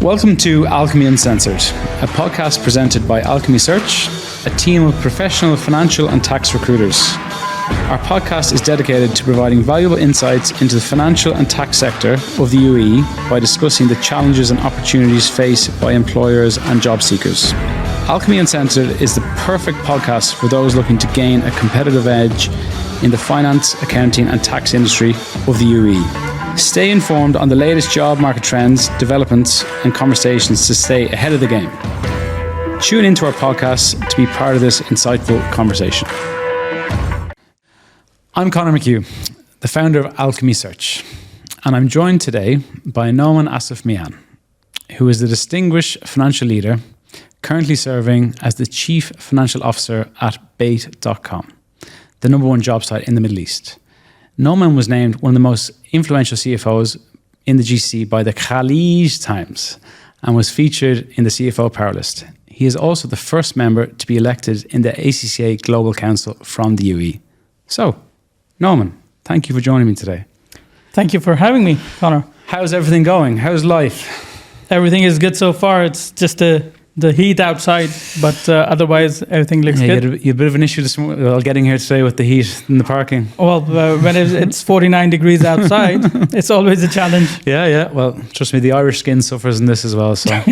Welcome to Alchemy Uncensored, a podcast presented by Alchemy Search, a team of professional financial and tax recruiters. Our podcast is dedicated to providing valuable insights into the financial and tax sector of the UAE by discussing the challenges and opportunities faced by employers and job seekers. Alchemy Uncensored is the perfect podcast for those looking to gain a competitive edge in the finance, accounting and tax industry of the UAE. Stay informed on the latest job market trends, developments and conversations to stay ahead of the game. Tune into our podcast to be part of this insightful conversation. I'm Conor McHugh, the founder of Alchemy Search, and I'm joined today by Nauman Asif Mian, who is the distinguished financial leader currently serving as the Chief Financial Officer at Bait.com, the number one job site in the Middle East. Nauman was named one of the most influential CFOs in the GCC by the Khalij Times and was featured in the CFO Power List. He is also the first member to be elected in the ACCA Global Council from the UAE. So, Nauman, thank you for joining me today. Thank you for having me, Conor. How's everything going? How's life? Everything is good so far. It's just the heat outside, but otherwise everything looks good. You had a bit of an issue this morning, well, getting here today with the heat in the parking. Well, when it's 49 degrees outside, it's always a challenge. Yeah. Well, trust me, the Irish skin suffers in this as well, so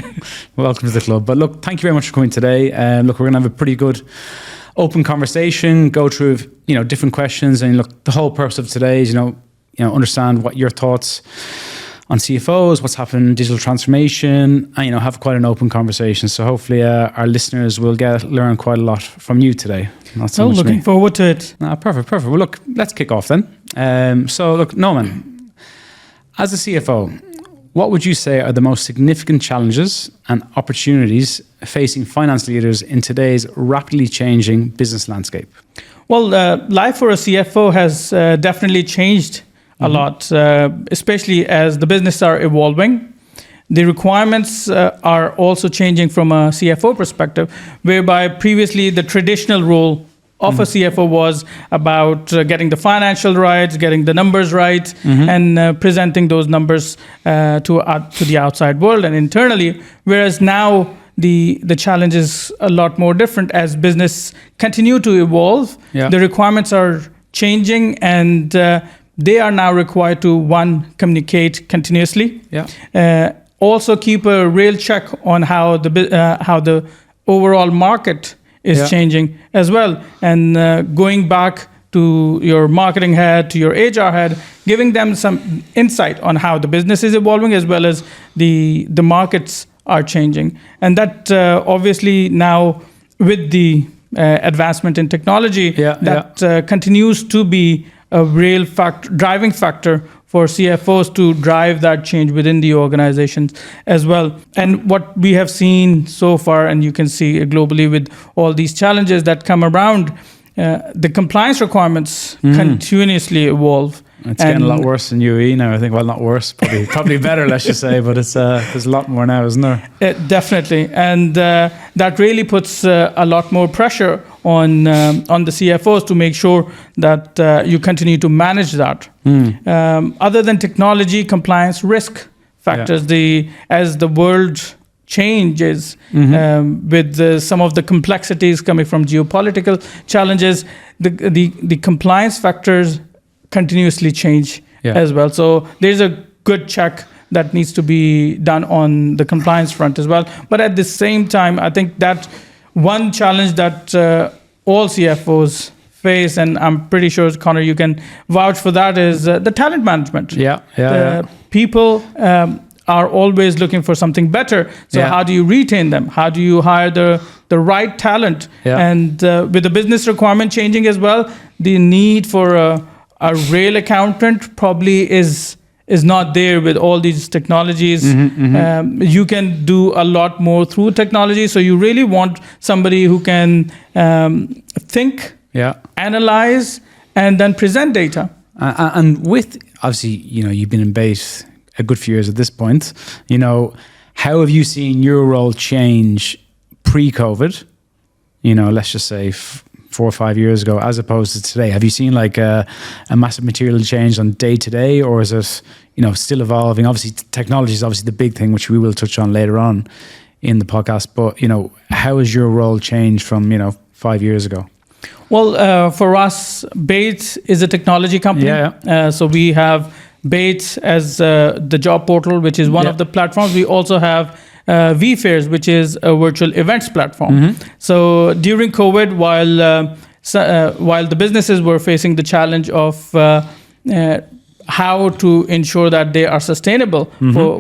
welcome to the club. But look, thank you very much for coming today. Look, we're going to have a pretty good open conversation, go through, different questions. And look, the whole purpose of today is, understand what your thoughts on CFOs, what's happening in digital transformation, and have quite an open conversation. So hopefully our listeners will learn quite a lot from you today. Not so much looking me. forward to it. Perfect. Well, look, let's kick off then. So look, Nauman, as a CFO, what would you say are the most significant challenges and opportunities facing finance leaders in today's rapidly changing business landscape? Well, life for a CFO has definitely changed a lot, especially as the business are evolving. The requirements are also changing from a CFO perspective, whereby previously the traditional role of a CFO was about getting the financial rights, getting the numbers right, and presenting those numbers to the outside world and internally. Whereas now the challenge is a lot more different as business continue to evolve. Yeah. The requirements are changing and they are now required to, communicate continuously. Yeah. Also keep a real check on how the overall market is changing as well. And going back to your marketing head, to your HR head, giving them some insight on how the business is evolving as well as the markets are changing. And that obviously now with the advancement in technology, continues to be a real driving factor for CFOs to drive that change within the organizations as well. And what we have seen so far, and you can see globally with all these challenges that come around, the compliance requirements continuously evolve. It's getting a lot worse in UAE now, I think. Well, not worse, probably better, let's just say. But there's a lot more now, isn't there? Definitely. And that really puts a lot more pressure on the CFOs to make sure that you continue to manage that. Other than technology, compliance, risk factors, as the world changes with some of the complexities coming from geopolitical challenges, the compliance factors continuously change as well. So there's a good check that needs to be done on the compliance front as well. But at the same time, I think that one challenge that all CFOs face, and I'm pretty sure, Conor, you can vouch for that, is the talent management. People are always looking for something better. So how do you retain them? How do you hire the right talent? And with the business requirement changing as well, the need for a real accountant probably is not there with all these technologies. You can do a lot more through technology. So you really want somebody who can think, analyze, and then present data. And with, obviously, you've been in Bait a good few years at this point. How have you seen your role change pre-COVID? Let's just say 4 or 5 years ago as opposed to today? Have you seen like a massive material change on day to day, or is it, still evolving? Obviously, technology is obviously the big thing, which we will touch on later on in the podcast. But, how has your role changed from, 5 years ago? Well, for us, Bates is a technology company. So we have Bates as the job portal, which is one of the platforms. We also have vFairs, which is a virtual events platform. So during COVID, while the businesses were facing the challenge of how to ensure that they are sustainable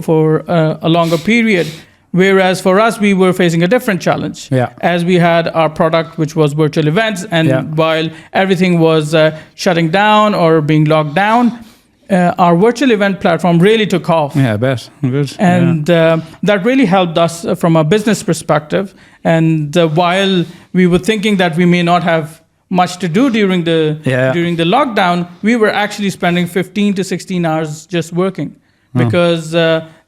for a longer period, whereas for us, we were facing a different challenge, as we had our product, which was virtual events, and while everything was shutting down or being locked down, our virtual event platform really took off. Yeah, I bet. Good. And that really helped us from a business perspective. And while we were thinking that we may not have much to do during the lockdown, we were actually spending 15 to 16 hours just working, because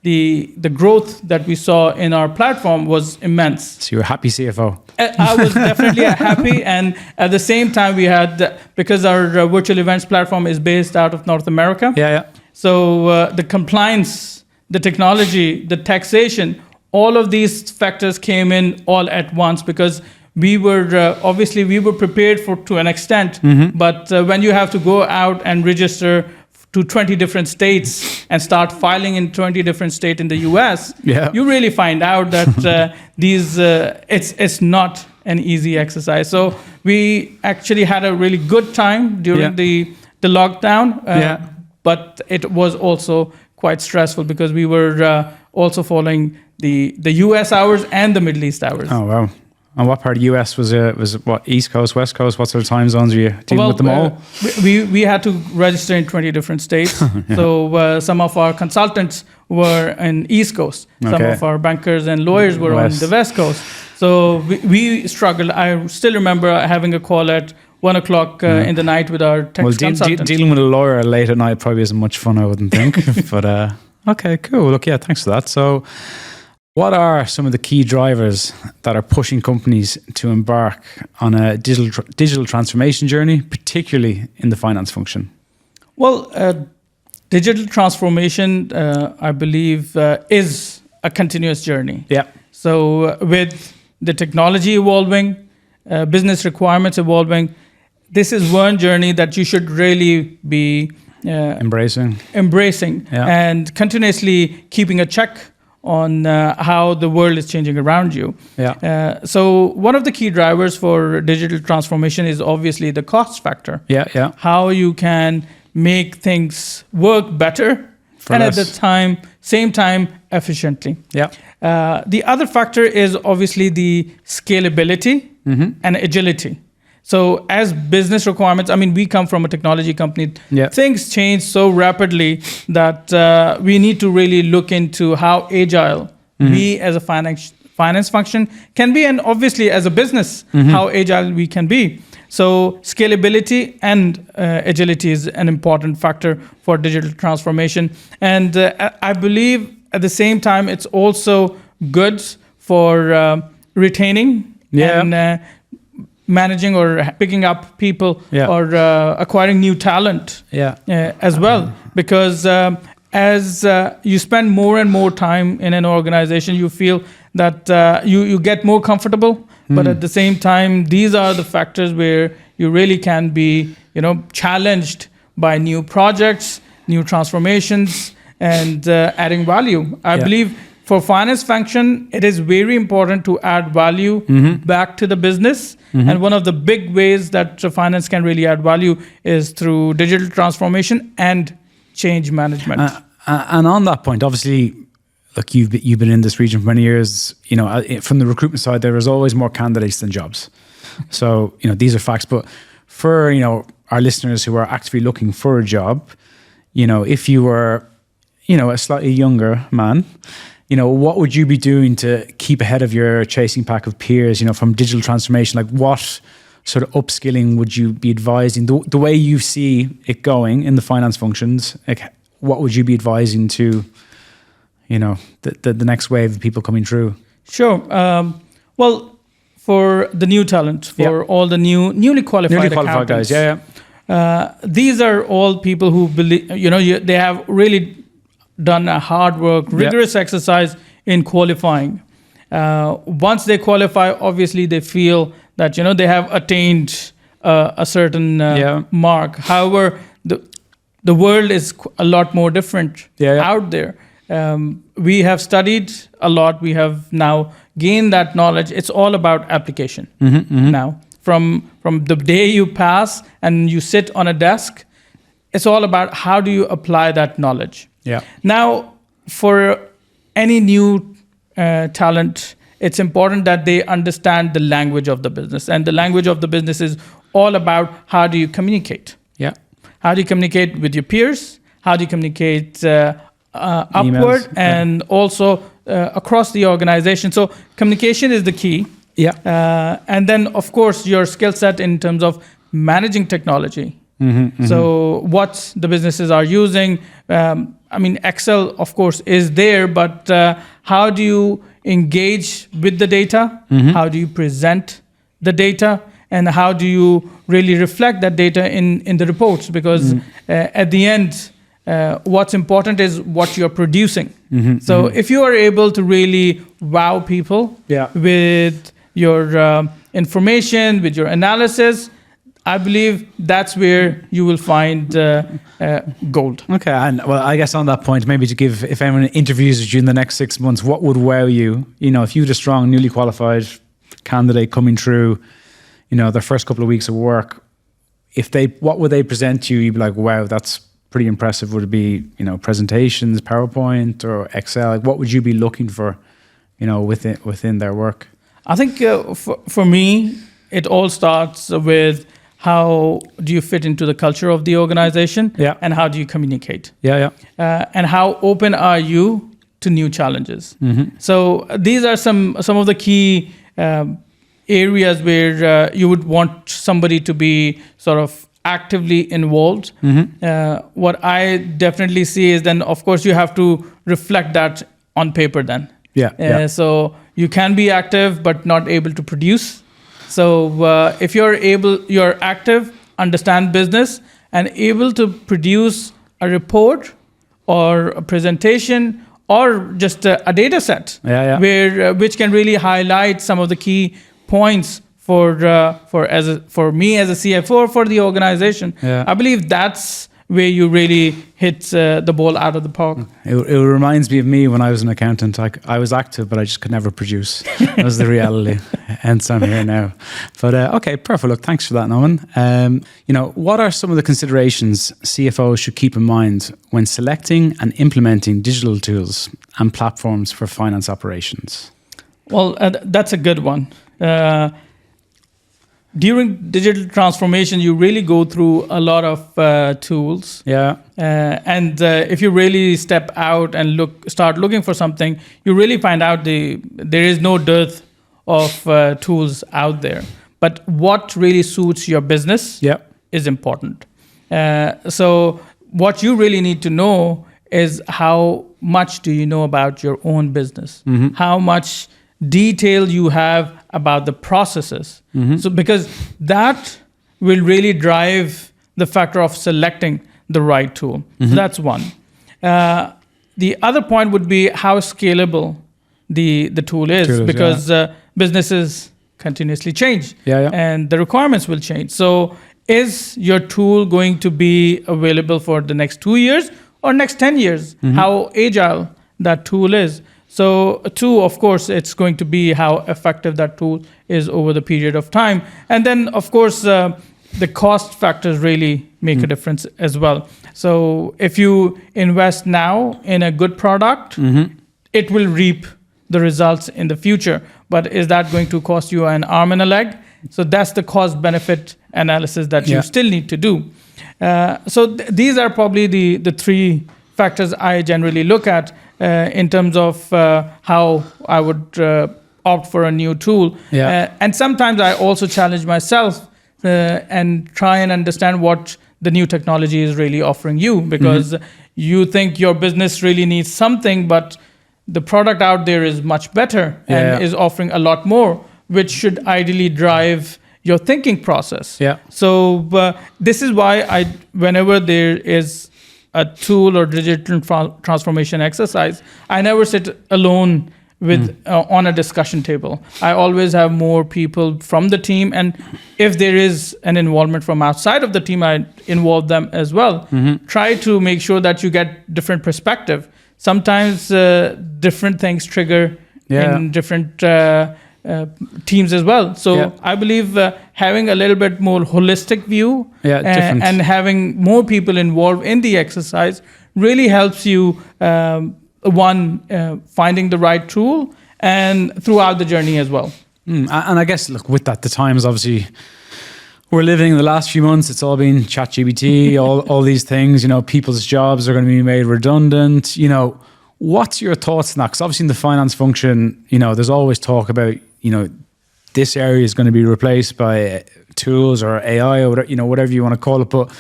the growth that we saw in our platform was immense. So you were a happy CFO. I was definitely happy, and at the same time we had, because our virtual events platform is based out of North America. So the compliance, the technology, the taxation, all of these factors came in all at once, because we were obviously we were prepared to an extent, but when you have to go out and register to 20 different states and start filing in 20 different states in the US, you really find out that it's not an easy exercise. So we actually had a really good time during the lockdown, but it was also quite stressful, because we were also following the US hours and the Middle East hours. Oh, wow. And what part of the US was it? Was it what, East Coast, West Coast? What sort of time zones were you dealing with them all? We had to register in 20 different states. So some of our consultants were in East Coast. Some of our bankers and lawyers were on the West Coast. So we struggled. I still remember having a call at 1 o'clock in the night with our tax consultant. Dealing with a lawyer late at night probably isn't much fun, I wouldn't think. But okay, cool. Look, thanks for that. So what are some of the key drivers that are pushing companies to embark on a digital transformation journey, particularly in the finance function? Well, digital transformation, I believe, is a continuous journey. So with the technology evolving, business requirements evolving, this is one journey that you should really be embracing and continuously keeping a check on how the world is changing around you. So one of the key drivers for digital transformation is obviously the cost factor. How you can make things work better and at the same time efficiently. The other factor is obviously the scalability and agility. So as business requirements, I mean, we come from a technology company. Things change so rapidly that we need to really look into how agile we as a finance function can be, and obviously as a business, how agile we can be. So scalability and agility is an important factor for digital transformation. And I believe at the same time, it's also good for retaining and managing or picking up people or acquiring new talent as well. Because as you spend more and more time in an organization, you feel that you get more comfortable. But at the same time, these are the factors where you really can be, challenged by new projects, new transformations, and adding value. I believe for finance function, it is very important to add value back to the business. And one of the big ways that finance can really add value is through digital transformation and change management. And on that point, obviously, look, you've been in this region for many years. From the recruitment side, there is always more candidates than jobs. So, these are facts. But for, our listeners who are actively looking for a job, if you were, a slightly younger man, what would you be doing to keep ahead of your chasing pack of peers, from digital transformation? Like, what sort of upskilling would you be advising? The way you see it going in the finance functions, like, what would you be advising to, the next wave of people coming through? Sure. Well, for the new talent, for all the newly qualified accountants. guys. These are all people who believe, they have really done a hard work, rigorous exercise in qualifying. Once they qualify, obviously they feel that they have attained a certain mark. However, the world is a lot more different out there. We have studied a lot. We have now gained that knowledge. It's all about application now. From the day you pass and you sit on a desk, it's all about how do you apply that knowledge. Yeah. Now, for any new talent, it's important that they understand the language of the business. And the language of the business is all about how do you communicate. Yeah. How do you communicate with your peers? How do you communicate upward Emails, and also across the organization? So communication is the key. Yeah. And then, of course, your skill set in terms of managing technology. So what the businesses are using. Excel, of course, is there, but how do you engage with the data? How do you present the data? And how do you really reflect that data in the reports? Because at the end, what's important is what you're producing. So if you are able to really wow people with your information, with your analysis, I believe that's where you will find gold. Okay, and well, I guess on that point, maybe to give, if anyone interviews you in the next 6 months, what would wow you? If you had a strong, newly qualified candidate coming through, their first couple of weeks of work, what would they present to you? You'd be like, wow, that's pretty impressive. Would it be, presentations, PowerPoint or Excel? Like, what would you be looking for, within their work? I think for me, it all starts with how do you fit into the culture of the organization, and how do you communicate? And how open are you to new challenges? So these are some of the key areas where you would want somebody to be sort of actively involved. What I definitely see is then, of course, you have to reflect that on paper then. So you can be active but not able to produce. So if you're active, understand business, and able to produce a report or a presentation or just a data set which can really highlight some of the key points for me as a CFO or for the organization. I believe that's where you really hit the ball out of the park. It reminds me of me when I was an accountant. I was active, but I just could never produce. That was the reality. Hence, I'm here now. But okay, perfect. Look, thanks for that, Nauman. What are some of the considerations CFOs should keep in mind when selecting and implementing digital tools and platforms for finance operations? Well, that's a good one. During digital transformation, you really go through a lot of tools. And if you really step out and start looking for something, you really find out there is no dearth of tools out there. But what really suits your business is important. So what you really need to know is how much do you know about your own business? How much detail you have about the processes. So because that will really drive the factor of selecting the right tool. So that's one. The other point would be how scalable the tool is, because businesses continuously change and the requirements will change. So is your tool going to be available for the next 2 years or next 10 years? How agile that tool is. So two, of course, it's going to be how effective that tool is over the period of time. And then, of course, the cost factors really make a difference as well. So if you invest now in a good product, it will reap the results in the future. But is that going to cost you an arm and a leg? So that's the cost-benefit analysis that you still need to do. So these are probably the three factors I generally look at in terms of how I would opt for a new tool. And sometimes I also challenge myself and try and understand what the new technology is really offering you, because you think your business really needs something, but the product out there is much better and is offering a lot more. which should ideally drive your thinking process. Yeah. So this is why whenever there is a tool or digital transformation exercise, I never sit alone with on a discussion table. I always have more people from the team, and if there is an involvement from outside of the team, I involve them as well. Try to make sure that you get different perspective. Sometimes different things trigger in different teams as well. So I believe having a little bit more holistic view and having more people involved in the exercise really helps you finding the right tool and throughout the journey as well. And I guess, look, with that, the times obviously we're living in the last few months, it's all been ChatGPT, all these things, people's jobs are going to be made redundant. What's your thoughts on that? Because obviously in the finance function, there's always talk about, this area is going to be replaced by tools or AI or whatever you want to call it. But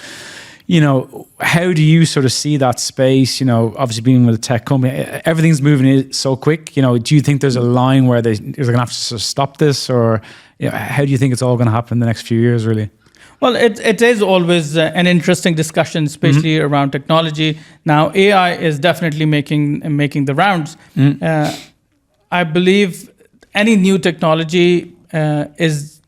how do you sort of see that space? Obviously being with a tech company, everything's moving so quick. Do you think there's a line where they're going to have to sort of stop this, or how do you think it's all going to happen in the next few years, really? Well, it is always an interesting discussion, especially around technology. Now, AI is definitely making the rounds. I believe any new technology is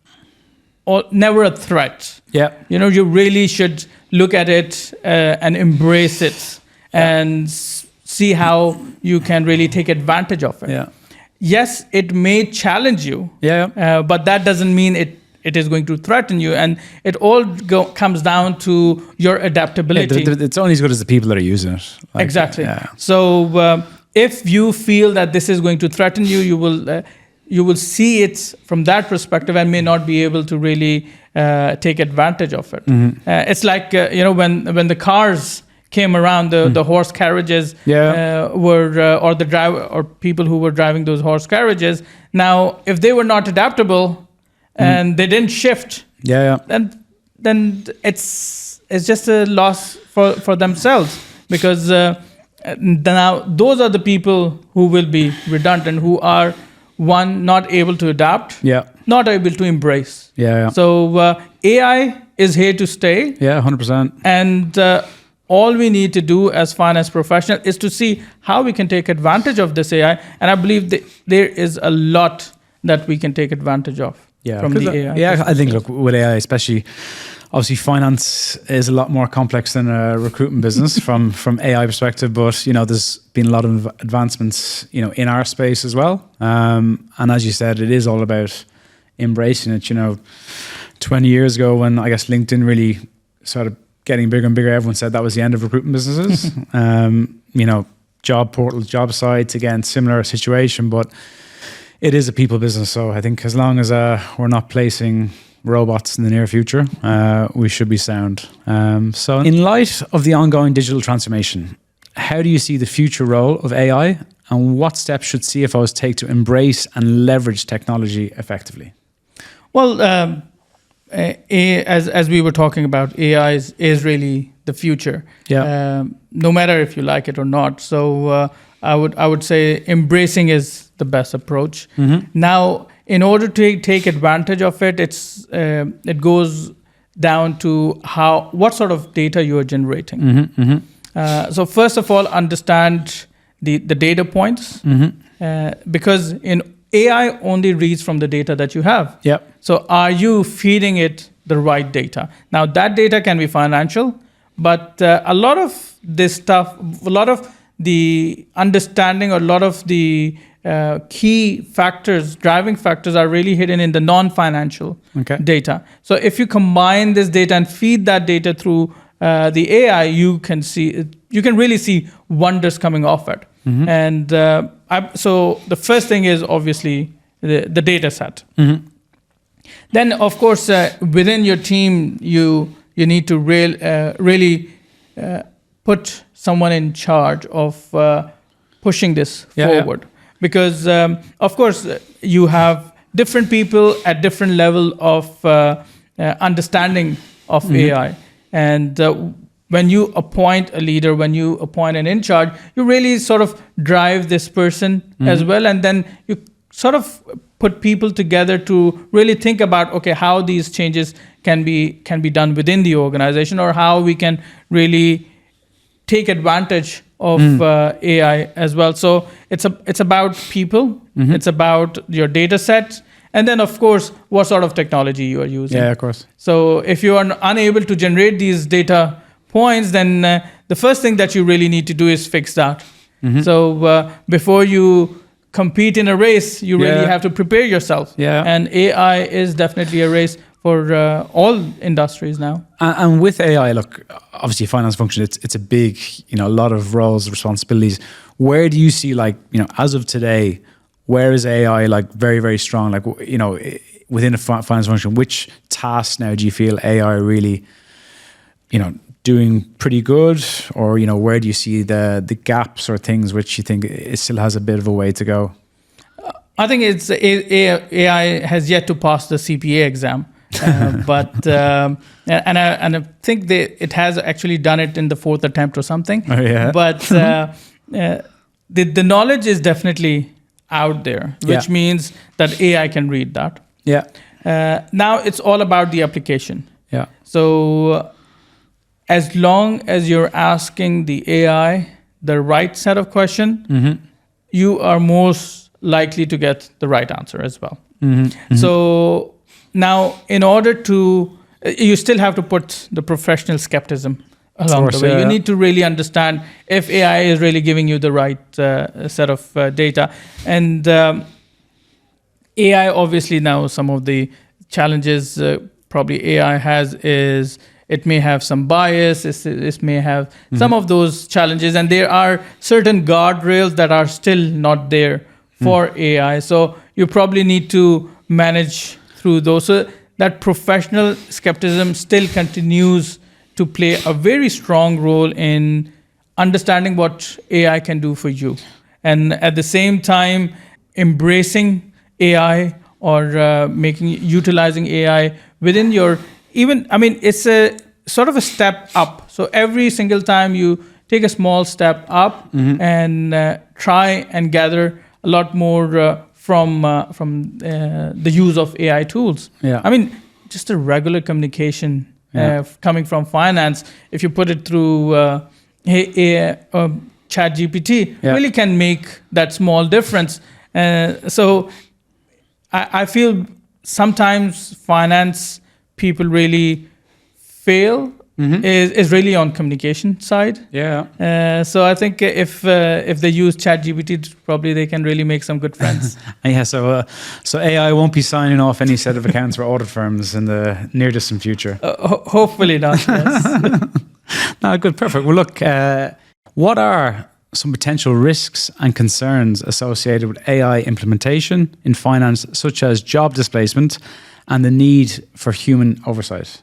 never a threat. Yeah. You really should look at it and embrace it and see how you can really take advantage of it. Yeah. Yes, it may challenge you, but that doesn't mean it is going to threaten you. And it all comes down to your adaptability. It's only as good as the people that are using it. Exactly. So if you feel that this is going to threaten you, you will see it from that perspective and may not be able to really take advantage of it. It's like when the cars came around, the horse carriages were or the driver or people who were driving those horse carriages. Now, if they were not adaptable and they didn't shift, then it's just a loss for themselves, because now those are the people who will be redundant, who are not able to adapt, not able to embrace. So AI is here to stay. 100%. And all we need to do as finance professionals is to see how we can take advantage of this AI. And I believe there is a lot that we can take advantage of from the AI. I think, look, with AI, especially, obviously finance is a lot more complex than a recruitment business from AI perspective, but there's been a lot of advancements in our space as well, and as you said, it is all about embracing it. 20 years ago, when I guess LinkedIn really started getting bigger and bigger, everyone said that was the end of recruitment businesses. Job portals, job sites, again, similar situation, but it is a people business. So I think as long as we're not placing robots in the near future, we should be sound. So in light of the ongoing digital transformation, how do you see the future role of AI, and what steps should CFOs take to embrace and leverage technology effectively? Well, as we were talking about, AI is really the future. No matter if you like it or not. So I would say embracing is the best approach. Now, in order to take advantage of it, it goes down to what sort of data you are generating. So first of all, understand the data points, because in AI only reads from the data that you have. So are you feeding it the right data? Now, that data can be financial, but a lot of this stuff, a lot of the understanding, or a lot of the key factors, driving factors, are really hidden in the non-financial data. So if you combine this data and feed that data through the AI, you can really see wonders coming off it. And so the first thing is obviously the data set. Then, of course, within your team, you need to really put someone in charge of pushing this forward. Because, of course, you have different people at different level of understanding of AI. And when you appoint a leader, when you appoint an in charge, you really sort of drive this person as well. And then you sort of put people together to really think about, okay, how these changes can be done within the organization, or how we can really take advantage of AI as well. So it's about people, it's about your data set, and then of course what sort of technology you are using. Yeah, of course. So if you are unable to generate these data points, then the first thing that you really need to do is fix that. So before you compete in a race, you really have to prepare yourself. Yeah. And AI is definitely a race for all industries now. And with AI, look, obviously finance function, it's a big, a lot of roles, responsibilities. Where do you see, like, as of today, where is AI like very, very strong? Like, within a finance function, which tasks now do you feel AI really, doing pretty good? Or, where do you see the gaps or things which you think it still has a bit of a way to go? I think it's AI has yet to pass the CPA exam. But I think it has actually done it in the 4th attempt or something. Oh, yeah. But the knowledge is definitely out there, which means that AI can read that. Yeah. Now it's all about the application. Yeah. So as long as you're asking the AI the right set of questions, you are most likely to get the right answer as well. So now, in order to, you still have to put the professional skepticism along the way. You need to really understand if AI is really giving you the right set of data. And AI, obviously, now some of the challenges probably AI has is it may have some bias, it may have some of those challenges, and there are certain guardrails that are still not there for AI. So you probably need to manage through those. So that professional skepticism still continues to play a very strong role in understanding what AI can do for you. And at the same time, embracing AI or utilizing AI within your, it's a sort of a step up. So every single time you take a small step up and try and gather a lot more from the use of AI tools. Yeah. Just a regular communication coming from finance, if you put it through ChatGPT, really can make that small difference. So I feel sometimes finance people really fail is really on communication side. Yeah. So I think if they use ChatGPT, probably they can really make some good friends. Yeah. So AI won't be signing off any set of accounts for audit firms in the near distant future. Hopefully not. Yes. No, good, perfect. Well, look, what are some potential risks and concerns associated with AI implementation in finance, such as job displacement and the need for human oversight?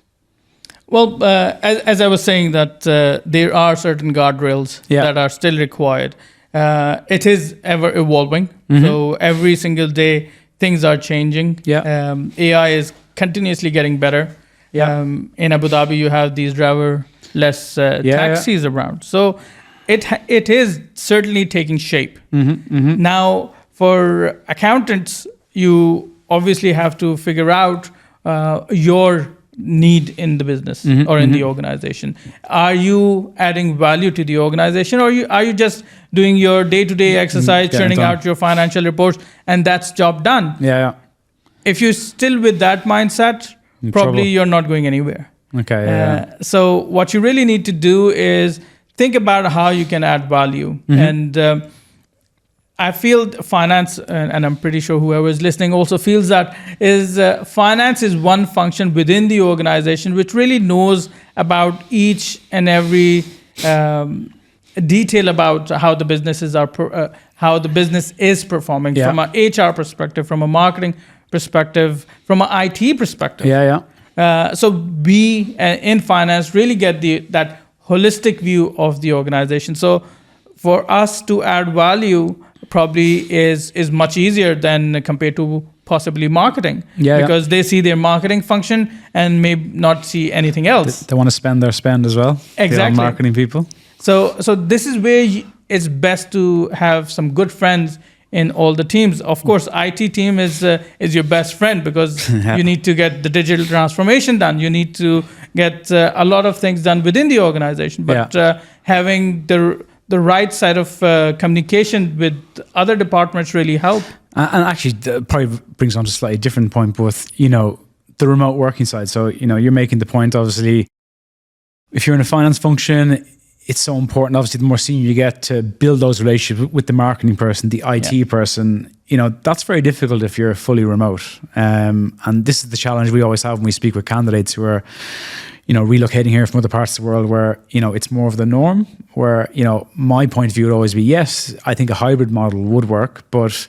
Well, as I was saying, that there are certain guardrails that are still required. It is ever evolving. So every single day, things are changing. AI is continuously getting better. In Abu Dhabi, you have these driverless taxis around. So it is certainly taking shape. Now, for accountants, you obviously have to figure out your need in the business or in the organization. Are you adding value to the organization, or are you just doing your day-to-day exercise, churning out your financial reports, and that's job done? If you're still with that mindset, probably you're not going anywhere. So what you really need to do is think about how you can add value. And I feel finance, and I'm pretty sure whoever is listening also feels that, is finance is one function within the organization which really knows about each and every detail about how the businesses are, how the business is performing from an HR perspective, from a marketing perspective, from an IT perspective. So we in finance really get that holistic view of the organization. So for us to add value probably is much easier than compared to possibly marketing, because they see their marketing function and may not see anything else. They want to spend their spend as well. Exactly. Marketing people. So this is where it's best to have some good friends in all the teams. Of course, IT team is your best friend, because you need to get the digital transformation done. You need to get a lot of things done within the organization. But having the right side of communication with other departments really help. And actually, that probably brings on to a slightly different point, but, the remote working side. So, you're making the point, obviously, if you're in a finance function, it's so important, obviously, the more senior you get, to build those relationships with the marketing person, the IT person. That's very difficult if you're fully remote. And this is the challenge we always have when we speak with candidates who are, relocating here from other parts of the world where, it's more of the norm, where, my point of view would always be, yes, I think a hybrid model would work, but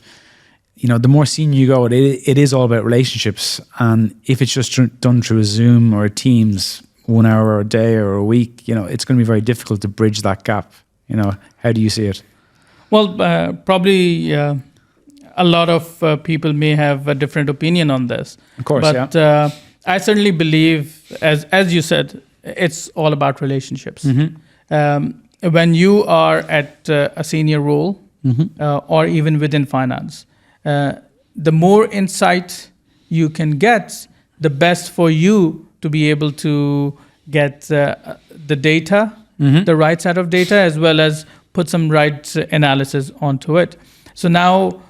the more senior you go, it is all about relationships. And if it's just done through a Zoom or a Teams 1 hour or a day or a week, it's going to be very difficult to bridge that gap. How do you see it? Well, probably a lot of people may have a different opinion on this. Of course, but I certainly believe, as you said, it's all about relationships. Mm-hmm. When you are at a senior role, or even within finance, the more insight you can get, the best for you to be able to get the data, the right set of data, as well as put some right analysis onto it. So now,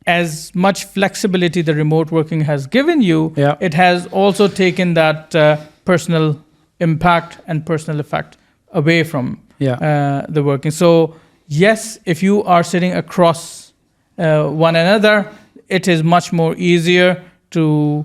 as much flexibility the remote working has given you, it has also taken that personal impact and personal effect away from the working. So yes, if you are sitting across one another, it is much more easier to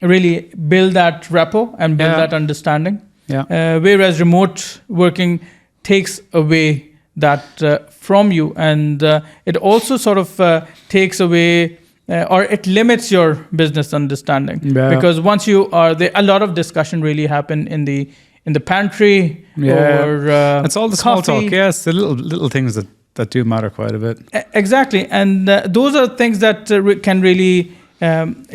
really build that rapport and build that understanding. Whereas remote working takes away that from you, and it also sort of takes away or it limits your business understanding, because once you are there, a lot of discussion really happen in the pantry or it's all the small talk. Yes, the little things that do matter quite a bit. Exactly, and those are things that can really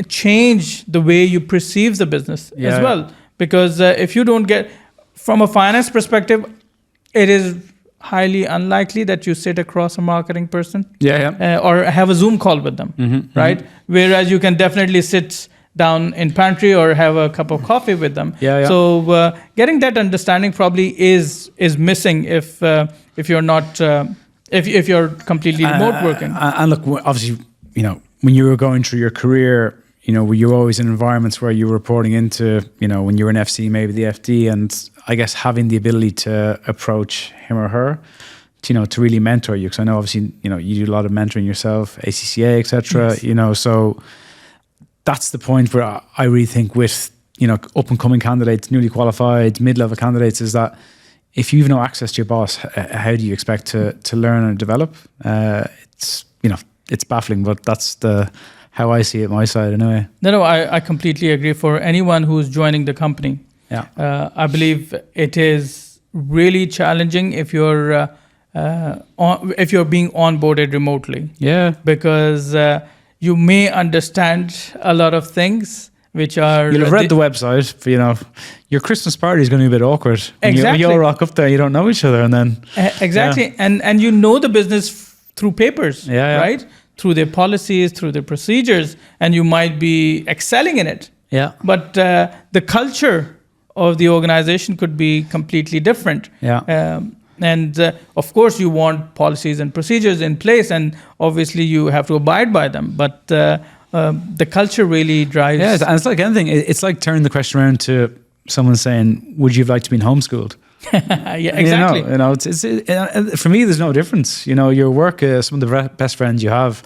change the way you perceive the business as well. Because if you don't get, from a finance perspective, it is highly unlikely that you sit across a marketing person or have a Zoom call with them, right? Whereas you can definitely sit down in pantry or have a cup of coffee with them. So getting that understanding probably is missing if you're not if you're completely remote working. And look, obviously, when you were going through your career, were you always in environments where you were reporting into, when you were an FC, maybe the FD, and I guess having the ability to approach him or her, to really mentor you? Because I know obviously, you do a lot of mentoring yourself, ACCA, etc. Yes. So that's the point where I really think with, up and coming candidates, newly qualified, mid-level candidates, is that if you've no access to your boss, how do you expect to learn and develop? It's baffling, but that's how I see it, my side anyway. No, I completely agree. For anyone who's joining the company, I believe it is really challenging if you're being onboarded remotely. Because you may understand a lot of things which are... You'll have read the website, but your Christmas party is going to be a bit awkward. Exactly. You all rock up there, you don't know each other, and then... Exactly. And you know the business through papers, right? Through their policies, through their procedures, and you might be excelling in it. But the culture of the organization could be completely different. And of course, you want policies and procedures in place, and obviously you have to abide by them. But the culture really drives... Yeah, and it's like anything. It's like turning the question around to someone saying, would you have liked to be homeschooled? Exactly. It's for me, there's no difference. Your work, some of the best friends you have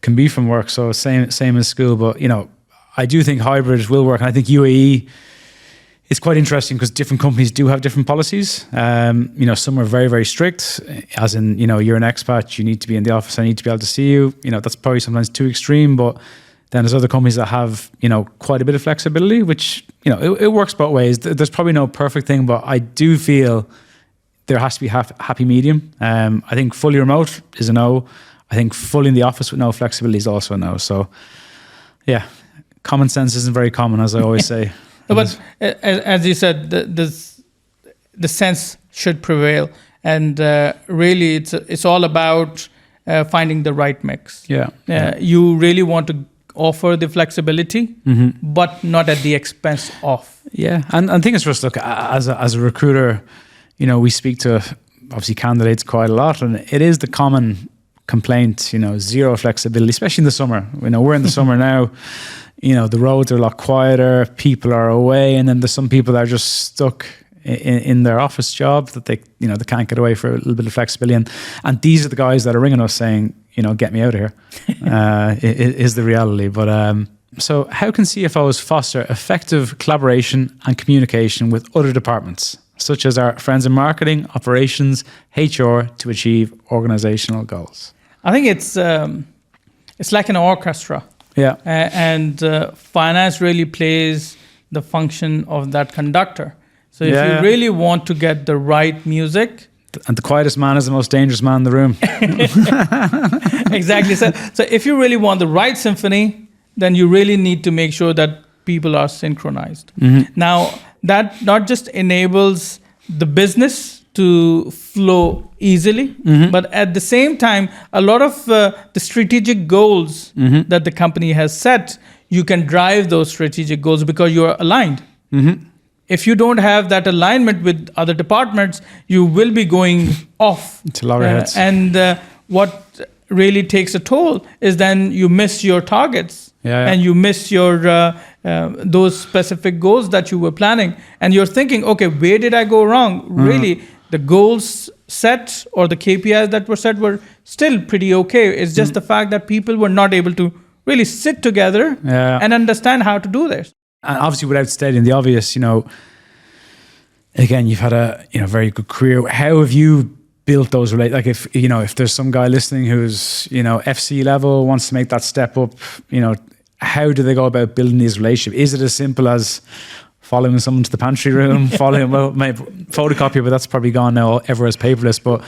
can be from work. So same as school. But, I do think hybrid will work. And I think UAE is quite interesting because different companies do have different policies. Some are very, very strict, as in, you're an expat, you need to be in the office, I need to be able to see you. That's probably sometimes too extreme, but then there's other companies that have, quite a bit of flexibility, which, it works both ways. There's probably no perfect thing, but I do feel there has to be happy medium. I think fully remote is a no. I think fully in the office with no flexibility is also a no. So, yeah, common sense isn't very common, as I always say. But as you said, the sense should prevail, and really, it's all about finding the right mix. Yeah. You really want to offer the flexibility, but not at the expense of. Yeah, and the thing is for us, look, as a recruiter, we speak to obviously candidates quite a lot, and it is the common complaint, zero flexibility, especially in the summer. We're in the summer now. The roads are a lot quieter, people are away, and then there's some people that are just stuck in their office job that they can't get away for a little bit of flexibility. And these are the guys that are ringing us saying, get me out of here, is the reality. But so how can CFOs foster effective collaboration and communication with other departments, such as our friends in marketing, operations, HR, to achieve organizational goals? I think it's like an orchestra. Yeah. And finance really plays the function of that conductor. So if you really want to get the right music... And the quietest man is the most dangerous man in the room. Exactly. So if you really want the right symphony, then you really need to make sure that people are synchronized. Now, that not just enables the business to flow easily, but at the same time, a lot of the strategic goals that the company has set, you can drive those strategic goals because you are aligned. If you don't have that alignment with other departments, you will be going off. It's a lot of heads. And what really takes a toll is then you miss your targets. And you miss your those specific goals that you were planning. And you're thinking, okay, where did I go wrong? Really, the goals set or the KPIs that were set were still pretty okay. It's just the fact that people were not able to really sit together and understand how to do this. And obviously, without stating the obvious, again, you've had a very good career. How have you built those relationships? Like if there's some guy listening who's FC level, wants to make that step up, how do they go about building these relationships? Is it as simple as following someone to the pantry room, maybe photocopy, but that's probably gone now, ever as paperless. But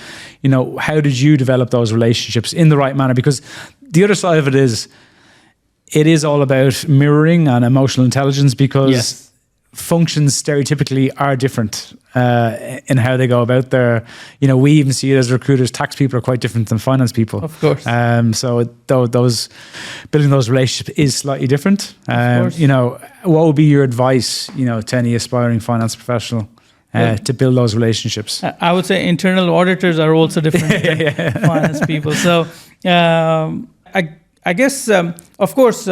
how did you develop those relationships in the right manner? Because the other side of it is all about mirroring and emotional intelligence, because functions stereotypically are different in how they go about their, we even see it as recruiters, tax people are quite different than finance people. Of course. So those building those relationships is slightly different. What would be your advice, to any aspiring finance professional to build those relationships? I would say internal auditors are also different than finance people. So I guess, of course,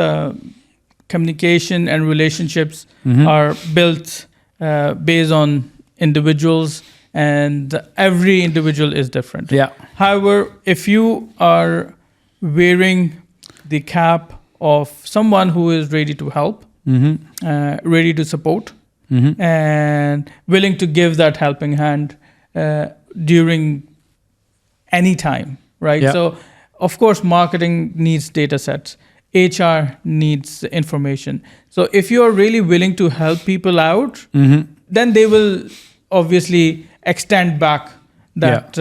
communication and relationships are built based on individuals, and every individual is different. However, if you are wearing the cap of someone who is ready to help, ready to support, and willing to give that helping hand during any time, right? So, of course, marketing needs data sets. HR needs information. So if you are really willing to help people out, then they will obviously extend back that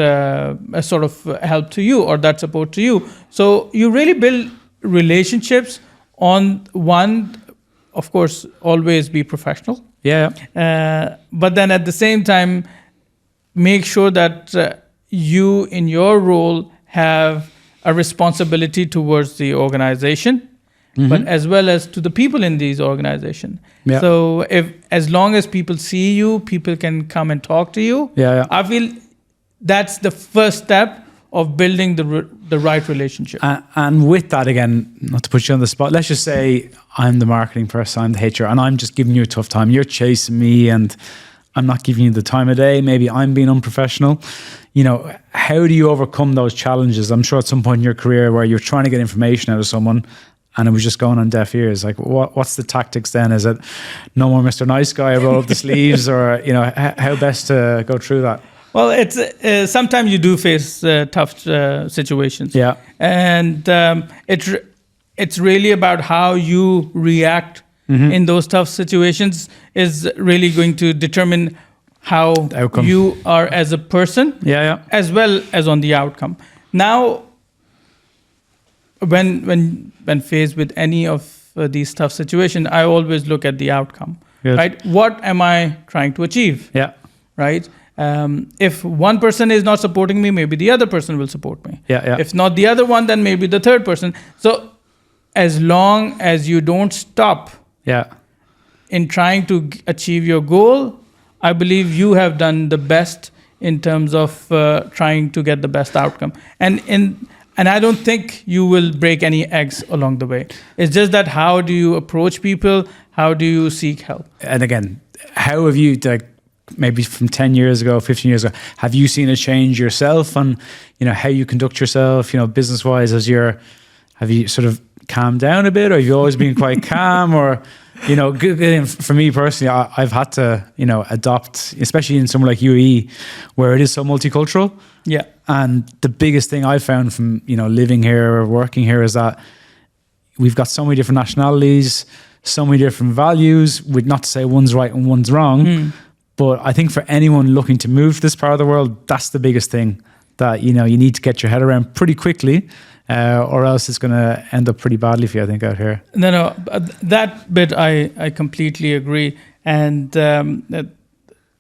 sort of help to you or that support to you. So you really build relationships on one, of course, always be professional. But then at the same time, make sure that you in your role have a responsibility towards the organization, but as well as to the people in these organizations. So as long as people see you, people can come and talk to you. I feel that's the first step of building the right relationship. And with that, again, not to put you on the spot, let's just say I'm the marketing person, I'm the HR, and I'm just giving you a tough time. You're chasing me and I'm not giving you the time of day. Maybe I'm being unprofessional. How do you overcome those challenges? I'm sure at some point in your career where you're trying to get information out of someone and it was just going on deaf ears. Like, what's the tactics then? Is it no more Mr. Nice Guy, roll up the sleeves, or how best to go through that? Well, it's sometimes you do face tough situations. And it's really about how you react in those tough situations is really going to determine how you are as a person, as well as on the outcome. Now, when faced with any of these tough situations, I always look at the outcome. Right? What am I trying to achieve? Right? If one person is not supporting me, maybe the other person will support me. Yeah. If not the other one, then maybe the third person. So as long as you don't stop in trying to achieve your goal, I believe you have done the best in terms of trying to get the best outcome. And I don't think you will break any eggs along the way. It's just that how do you approach people? How do you seek help? And again, how have you, like, maybe from 10 years ago, 15 years ago, have you seen a change yourself on, how you conduct yourself, business-wise have you sort of calmed down a bit, or have you always been quite calm? Or, for me personally, I've had to, adopt, especially in somewhere like UAE, where it is so multicultural. Yeah. And the biggest thing I found from, living here or working here is that we've got so many different nationalities, so many different values, with not to say one's right and one's wrong. But I think for anyone looking to move to this part of the world, that's the biggest thing that, you need to get your head around pretty quickly, or else it's going to end up pretty badly for you, I think, out here. No, that bit I completely agree. And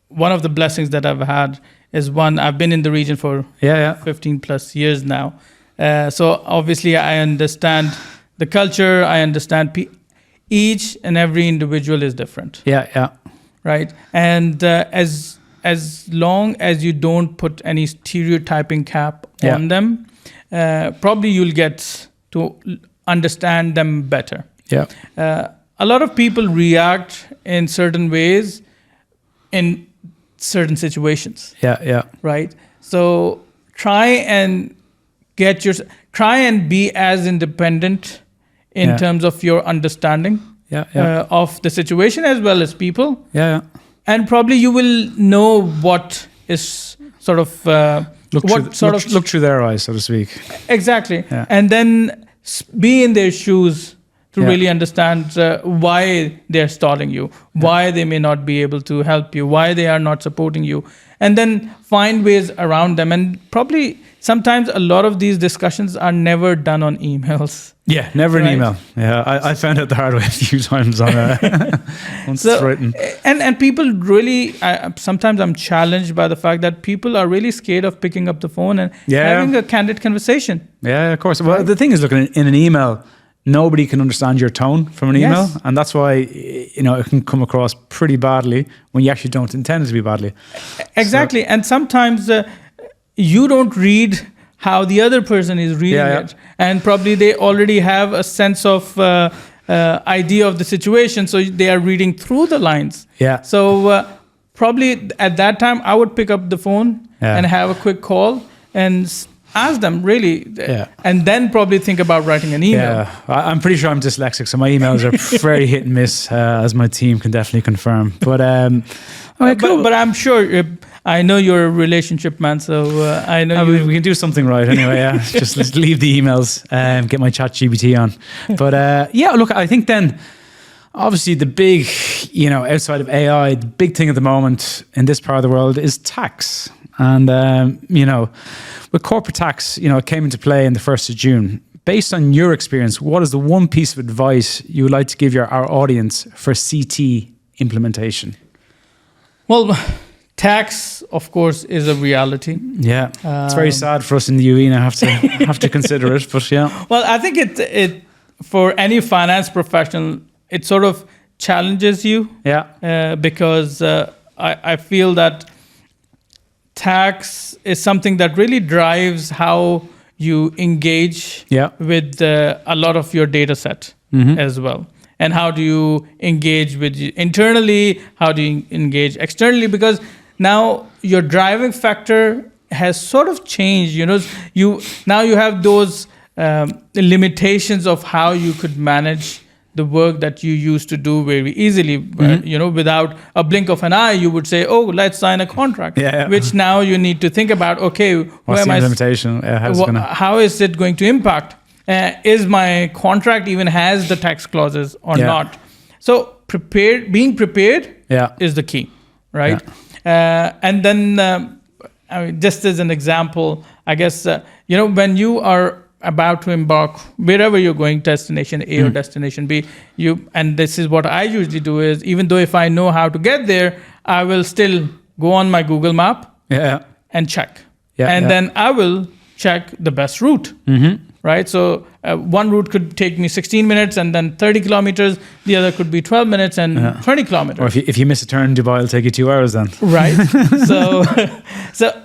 one of the blessings that I've had is, one, I've been in the region for 15 plus years now. So obviously I understand the culture, I understand each and every individual is different. Yeah. Right. And as long as you don't put any stereotyping cap on them, probably you'll get to understand them better. Yeah. A lot of people react in certain ways in certain situations. Yeah. Right. So try and be as independent in terms of your understanding of the situation as well as people. Yeah. And probably you will know what is sort of look through their eyes, so to speak. Exactly. Yeah. And then be in their shoes to really understand why they're stalling you, why they may not be able to help you, why they are not supporting you, and then find ways around them. And probably sometimes a lot of these discussions are never done on emails. Yeah, never an email. Yeah, I found out the hard way a few times on once it's written. And people really, sometimes I'm challenged by the fact that people are really scared of picking up the phone and having a candid conversation. Yeah, of course. Well, the thing is, look, in an email, nobody can understand your tone from an email. And that's why, it can come across pretty badly when you actually don't intend it to be badly. Exactly. So, and sometimes you don't read how the other person is reading it. And probably they already have a sense of idea of the situation. So they are reading through the lines. Yeah. So probably at that time, I would pick up the phone and have a quick call and ask them, really. And then probably think about writing an email. Yeah, I'm pretty sure I'm dyslexic, so my emails are very hit and miss, as my team can definitely confirm. But cool. But I'm sure, I know you're a relationship man, so I know we can do something right anyway. Yeah, just let's leave the emails, get my ChatGPT on. But look, I think then, obviously the big, outside of AI, the big thing at the moment in this part of the world is tax. And, with corporate tax, it came into play on the 1st of June. Based on your experience, what is the one piece of advice you would like to give our audience for CT implementation? Well, tax, of course, is a reality. Yeah, it's very sad for us in the UAE and I have to consider it, but yeah. Well, I think it for any finance professional, it sort of challenges you. Yeah. Because I feel that tax is something that really drives how you engage with a lot of your data set as well. And how do you engage with internally? How do you engage externally? Because now your driving factor has sort of changed. You have those limitations of how you could manage the work that you used to do very easily. Without a blink of an eye, you would say, "Oh, let's sign a contract." Which now you need to think about. Okay, what's the limitation? How is it going to impact? Is my contract even has the tax clauses or not? So being prepared is the key, right? And then, just as an example, I guess when you are about to embark wherever you're going, destination A or destination B, and this is what I usually do is, even though if I know how to get there, I will still go on my Google map and check. Yeah, and yeah. then I will check the best route. Right? So one route could take me 16 minutes and then 30 kilometers. The other could be 12 minutes and 20 kilometers. Or if you miss a turn in Dubai, it'll take you 2 hours then. Right. So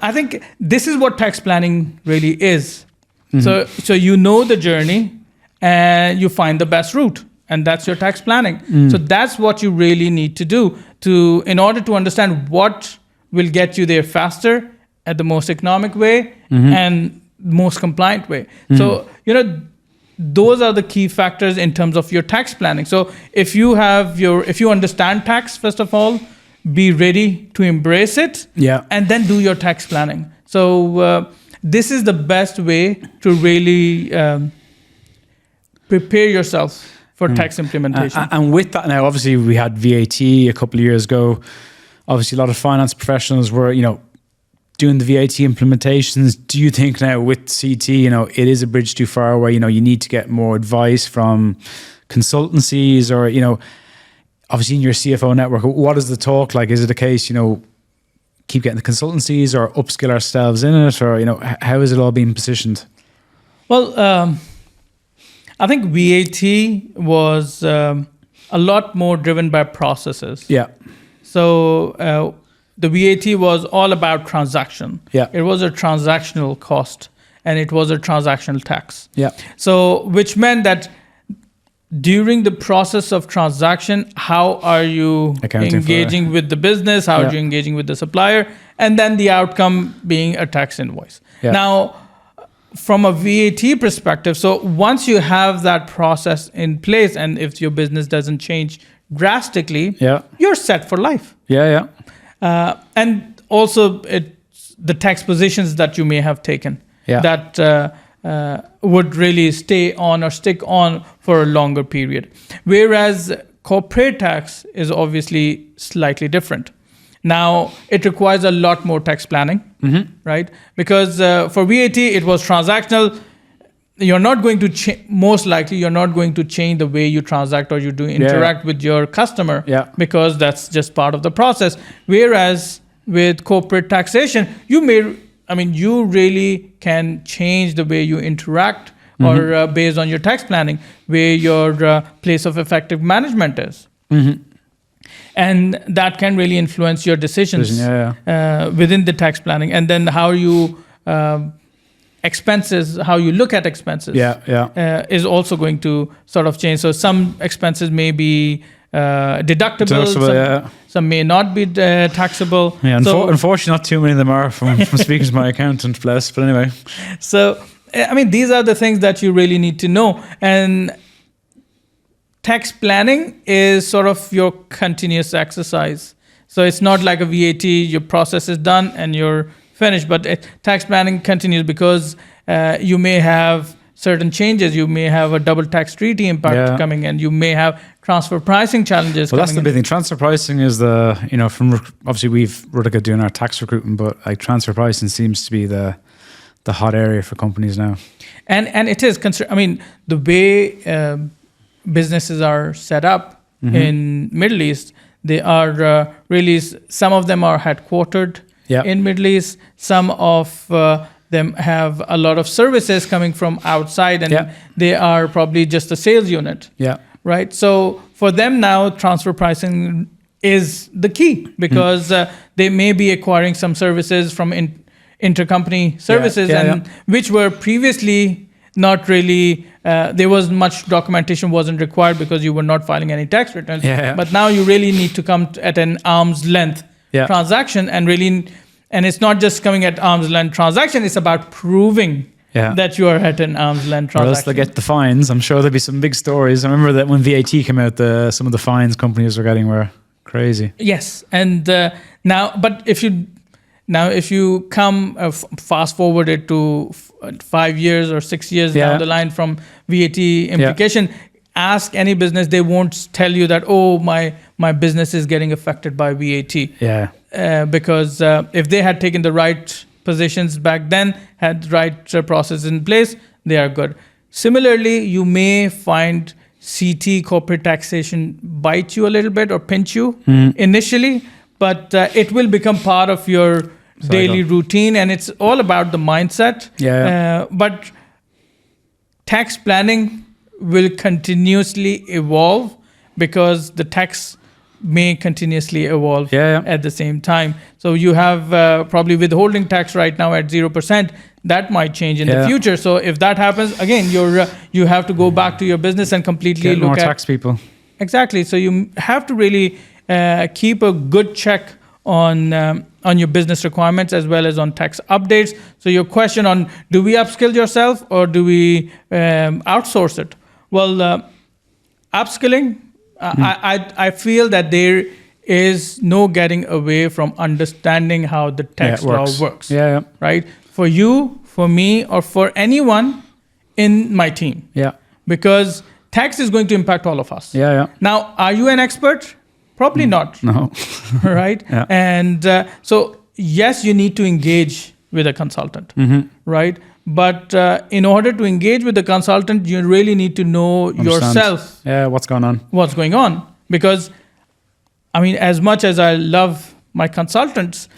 I think this is what tax planning really is. So you know the journey and you find the best route, and that's your tax planning. So that's what you really need to do in order to understand what will get you there faster at the most economic way and most compliant way. So, those are the key factors in terms of your tax planning. So if you understand tax, first of all, be ready to embrace it, and then do your tax planning. So this is the best way to really prepare yourself for tax implementation. And with that now, obviously we had VAT a couple of years ago. Obviously a lot of finance professionals were, doing the VAT implementations. Do you think now with CT, it is a bridge too far where, you need to get more advice from consultancies or, obviously in your CFO network, what is the talk like? Is it a case, keep getting the consultancies or upskill ourselves in it, or, how is it all being positioned? Well, I think VAT was a lot more driven by processes. Yeah. So the VAT was all about transaction. Yeah. It was a transactional cost and it was a transactional tax. Yeah. So which meant that during the process of transaction, how are you engaging with the business? How are you engaging with the supplier? And then the outcome being a tax invoice. Yeah. Now, from a VAT perspective, so once you have that process in place, and if your business doesn't change drastically, you're set for life. Yeah. And also the tax positions that you may have taken that would really stay on or stick on for a longer period. Whereas corporate tax is obviously slightly different. Now, it requires a lot more tax planning, right? Because for VAT, it was transactional. You're not going to most likely, you're not going to change the way you transact or you do interact with your customer because that's just part of the process. Whereas with corporate taxation, you really can change the way you interact or based on your tax planning, where your place of effective management is. And that can really influence your decisions within the tax planning. And then how you expenses, how you look at expenses is also going to sort of change. So some expenses may be deductible, some may not be taxable. Yeah, unfortunately, not too many of them are from speaking to my accountant, bless. But anyway. So, these are the things that you really need to know. And tax planning is sort of your continuous exercise. So it's not like a VAT, your process is done and you're finished, but tax planning continues because you may have certain changes. You may have a double tax treaty impact coming in. You may have transfer pricing challenges. Well, that's the big thing. Transfer pricing is from obviously we've Ruttica doing our tax recruitment, but like transfer pricing seems to be the hot area for companies now. And it is, the way businesses are set up in Middle East, they are really, some of them are headquartered in Middle East. Some of them have a lot of services coming from outside, and they are probably just a sales unit. Right. So for them now, transfer pricing is the key because they may be acquiring some services from intercompany services, which were previously not really. There was much documentation wasn't required because you were not filing any tax returns. But now you really need to come at an arm's length transaction and it's not just coming at arm's length transaction. It's about proving that you are at an arm's length transaction. Or else they get the fines. I'm sure there'll be some big stories. I remember that when VAT came out, some of the fines companies were getting were crazy. Yes, and if you come fast forward it to 5 years or 6 years down the line from VAT implication, ask any business, they won't tell you that, my business is getting affected by VAT. Because if they had taken the right positions back then, had the right process in place, they are good. Similarly, you may find CT, corporate taxation, bite you a little bit or pinch you initially, but it will become part of your daily routine, and it's all about the mindset. But tax planning will continuously evolve because the tax may continuously evolve at the same time. So you have probably withholding tax right now at 0%. That might change in the future. So if that happens, again, you have to go back to your business and completely look more at tax people. Exactly. So you have to really keep a good check on your business requirements as well as on tax updates. So your question on, do we upskill yourself or do we outsource it? Well, upskilling, I feel that there is no getting away from understanding how the tax law works. Right? For you, for me, or for anyone in my team. Because tax is going to impact all of us. Now, are you an expert? Probably not. No. Right? And so, yes, you need to engage with a consultant. Right? But in order to engage with the consultant, you really need to know yourself. What's going on? What's going on? Because, I mean, as much as I love my consultants,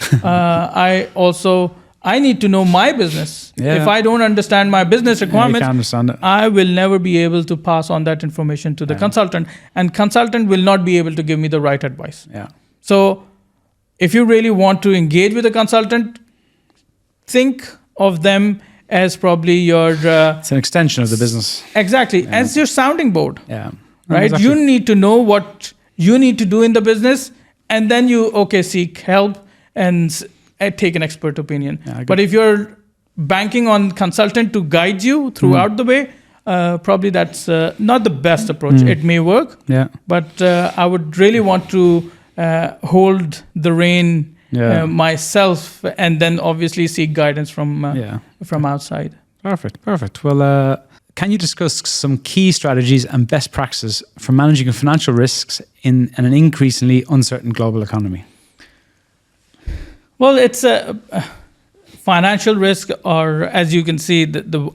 I need to know my business. If I don't understand my business requirements, I will never be able to pass on that information to the consultant. And consultant will not be able to give me the right advice. So if you really want to engage with a consultant, think of them as probably your... it's an extension of the business. Exactly. As your sounding board. Right? Exactly. You need to know what you need to do in the business, and then you, seek help and take an expert opinion. But if you're banking on consultant to guide you throughout the way, probably that's not the best approach. It may work, but I would really want to hold the rein myself, and then obviously seek guidance from outside. Perfect. Well, can you discuss some key strategies and best practices for managing financial risks in an increasingly uncertain global economy? Well, it's a financial risk, or as you can see,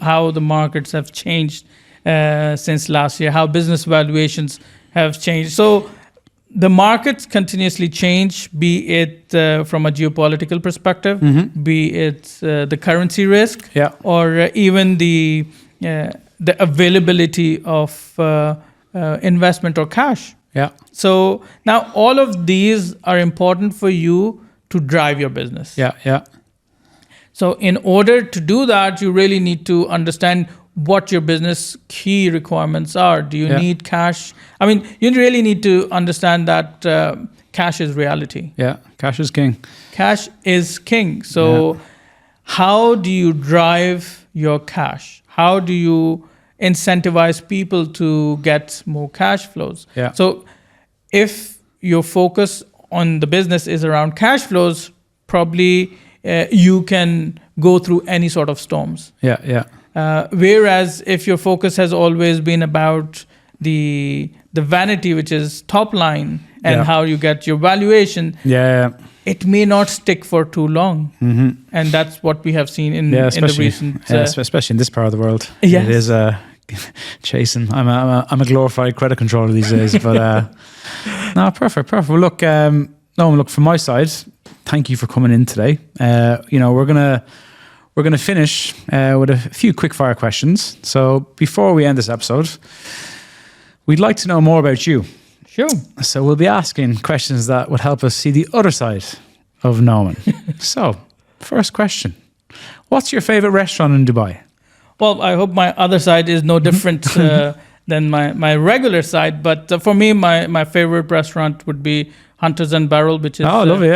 how the markets have changed since last year, how business valuations have changed. So the markets continuously change, be it from a geopolitical perspective, be it the currency risk, or even the availability of investment or cash. So now all of these are important for you to drive your business. So in order to do that, you really need to understand what your business key requirements are. Do you need cash? I mean, you really need to understand that cash is reality. Cash is king. Cash is king. So how do you drive your cash? How do you incentivize people to get more cash flows? So if your focus on the business is around cash flows, probably you can go through any sort of storms. Whereas if your focus has always been about the vanity, which is top line, and how you get your valuation, it may not stick for too long. And that's what we have seen in the recent... especially in this part of the world. It is chasing. I'm a glorified credit controller these days. But no, perfect. Well, look, look, from my side, thank you for coming in today. We're gonna finish with a few quick fire questions. So before we end this episode, we'd like to know more about you. Sure. So we'll be asking questions that would help us see the other side of Nauman. So, first question: what's your favorite restaurant in Dubai? Well, I hope my other side is no different than my regular side. But for me, my favorite restaurant would be Hunters and Barrel, which is... Oh, lovely,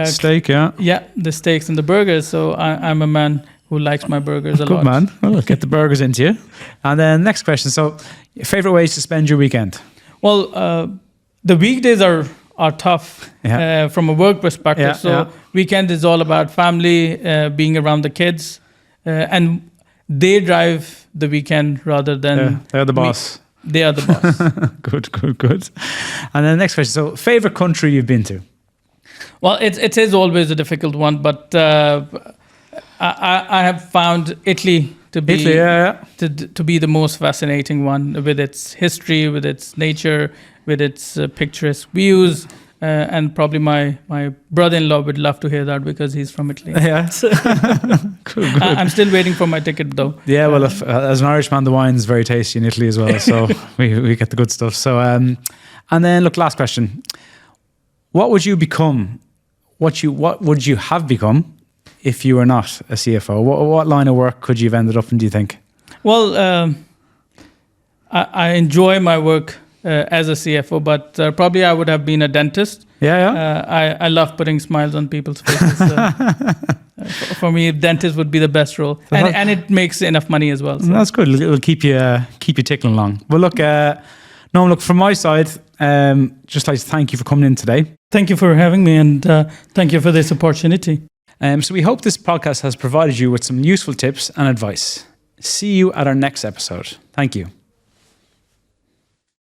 steak, Yeah, the steaks and the burgers. So I'm a man who likes my burgers a lot. Good man. Well, get the burgers into you. And then next question. So, your favorite ways to spend your weekend? Well, the weekdays are tough from a work perspective. Weekend is all about family, being around the kids, and they drive the weekend rather than... they're the boss. They are the boss. Good. And then next question. So, favorite country you've been to? Well, it is always a difficult one, but I have found Italy to be to be the most fascinating one, with its history, with its nature, with its picturesque views, and probably my brother-in-law would love to hear that because he's from Italy. Yeah. Cool, good. I'm still waiting for my ticket though. Yeah, well, as an Irishman, the wine's very tasty in Italy as well, so we get the good stuff. So, and then look, last question: what would you become? What would you have become if you were not a CFO? What line of work could you have ended up in, do you think? Well, I enjoy my work as a CFO, but probably I would have been a dentist. Yeah. I love putting smiles on people's faces. For me, dentist would be the best role, and it makes enough money as well. So. That's good. It'll keep you ticking along. Well, look, Nauman, look, from my side, just like to thank you for coming in today. Thank you for having me, and thank you for this opportunity. So we hope this podcast has provided you with some useful tips and advice. See you at our next episode. Thank you.